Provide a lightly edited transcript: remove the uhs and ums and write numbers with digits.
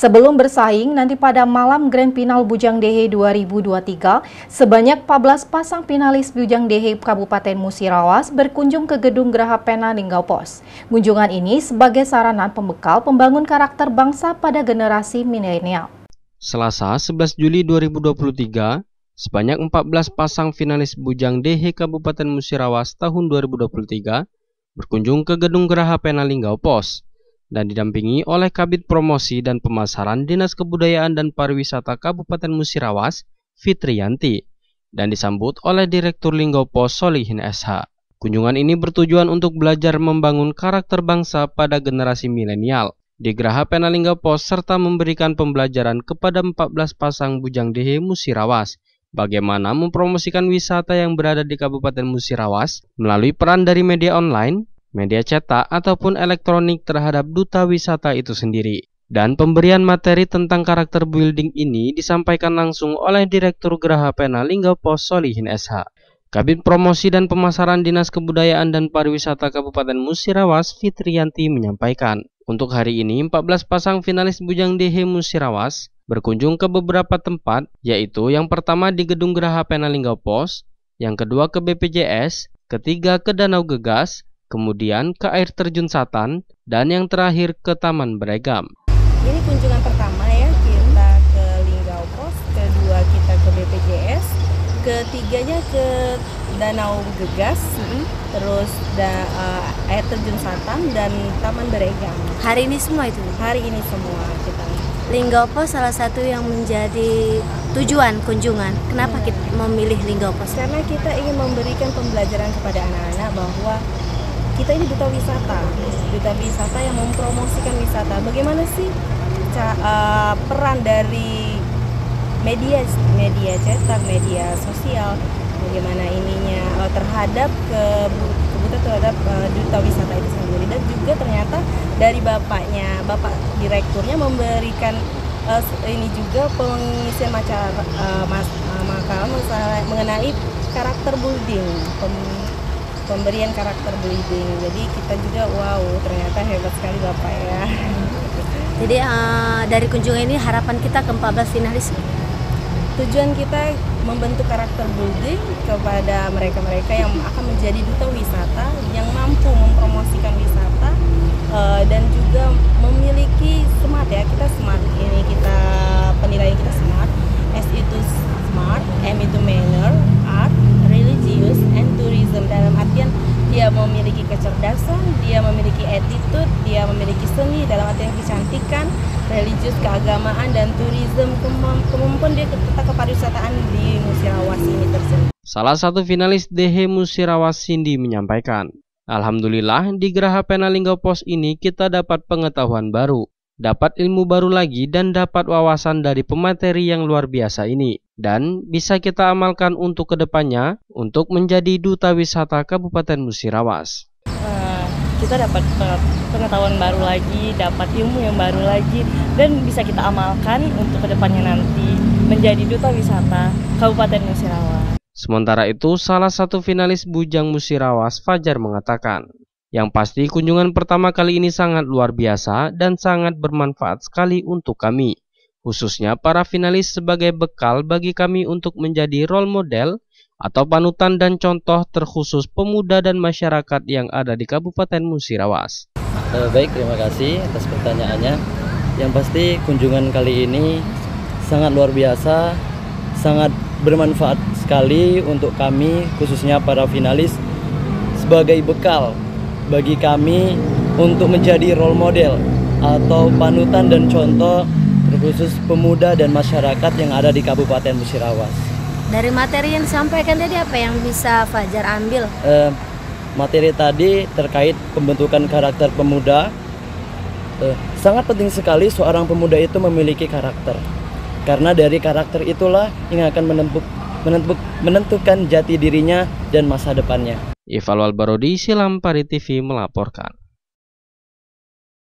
Sebelum bersaing nanti pada malam Grand Final Bujang Dehe 2023, sebanyak 14 pasang finalis Bujang Dehe Kabupaten Musirawas berkunjung ke Gedung Geraha Pena Linggau Pos. Kunjungan ini sebagai sarana pembekal pembangun karakter bangsa pada generasi milenial. Selasa 11 Juli 2023, sebanyak 14 pasang finalis Bujang Dehe Kabupaten Musirawas tahun 2023 berkunjung ke Gedung Geraha Pena Linggau Pos dan didampingi oleh Kabid Promosi dan Pemasaran Dinas Kebudayaan dan Pariwisata Kabupaten Musirawas, Fitriyanti, dan disambut oleh Direktur Linggau Pos Solihin SH. Kunjungan ini bertujuan untuk belajar membangun karakter bangsa pada generasi milenial di Geraha Pena Linggau Pos serta memberikan pembelajaran kepada 14 pasang Bujang Dehe Musirawas bagaimana mempromosikan wisata yang berada di Kabupaten Musirawas melalui peran dari media online, media cetak ataupun elektronik terhadap duta wisata itu sendiri. Dan pemberian materi tentang karakter building ini disampaikan langsung oleh Direktur Geraha Pena Linggau Pos Solihin SH. Kabid Promosi dan Pemasaran Dinas Kebudayaan dan Pariwisata Kabupaten Musirawas, Fitriyanti menyampaikan, untuk hari ini 14 pasang finalis Bujang Dehe Musirawas berkunjung ke beberapa tempat, yaitu yang pertama di Gedung Geraha Pena Linggau Pos, yang kedua ke BPJS, ketiga ke Danau Gegas, kemudian ke air terjun Satan, dan yang terakhir ke Taman Beregam. Ini kunjungan pertama ya, kita ke Linggau Pos, kedua kita ke BPJS, ketiganya ke Danau Gegas, terus air terjun Satan dan Taman Beregam. Hari ini semua itu? Hari ini semua kita. Linggau Pos salah satu yang menjadi tujuan kunjungan. Kenapa kita memilih Linggau Pos? Karena kita ingin memberikan pembelajaran kepada anak-anak bahwa kita ini duta wisata yang mempromosikan wisata. Bagaimana sih peran dari media cetak, media sosial, bagaimana ininya terhadap kebutuhan terhadap duta wisata itu sendiri. Dan juga ternyata dari bapak direkturnya memberikan ini juga pengisian makalah mengenai karakter building, pemberian karakter building. Jadi kita juga wow, ternyata hebat sekali Bapak ya. Jadi dari kunjungan ini harapan kita ke 14 finalis. Tujuan kita membentuk karakter building kepada mereka-mereka yang akan menjadi duta wisata yang mampu mempromosikan wisata dan juga memiliki smart ya. Kita smart ini, kita penilaian kita smart. S itu smart, M itu manner, art, religious, and tourism. Dalam artian dia memiliki kecerdasan, dia memiliki attitude, dia memiliki seni dalam artian kecantikan, religius, keagamaan, dan tourism, kemampuan dia kepariwisataan di Musirawas ini tersebut. Salah satu finalis Dehe Musirawas, Cindy, menyampaikan, Alhamdulillah di Geraha Pena Linggau Pos ini kita dapat pengetahuan baru, dapat ilmu baru lagi, dan dapat wawasan dari pemateri yang luar biasa ini. Dan bisa kita amalkan untuk kedepannya untuk menjadi duta wisata Kabupaten Musirawas. Kita dapat pengetahuan baru lagi, dapat ilmu yang baru lagi, dan bisa kita amalkan untuk kedepannya nanti menjadi duta wisata Kabupaten Musirawas. Sementara itu, salah satu finalis Bujang Musirawas, Fajar, mengatakan, yang pasti kunjungan pertama kali ini sangat luar biasa dan sangat bermanfaat sekali untuk kami, khususnya para finalis sebagai bekal bagi kami untuk menjadi role model atau panutan dan contoh terkhusus pemuda dan masyarakat yang ada di Kabupaten Musirawas. Baik, terima kasih atas pertanyaannya. Yang pasti kunjungan kali ini sangat luar biasa, sangat bermanfaat sekali untuk kami, khususnya para finalis, sebagai bekal bagi kami untuk menjadi role model atau panutan dan contoh terkhusus pemuda dan masyarakat yang ada di Kabupaten Musirawas. Dari materi yang disampaikan tadi apa yang bisa Fajar ambil? Materi tadi terkait pembentukan karakter pemuda. Sangat penting sekali seorang pemuda itu memiliki karakter. Karena dari karakter itulah yang akan menentukan jati dirinya dan masa depannya. Ivalwal Barodi, Silampari TV melaporkan.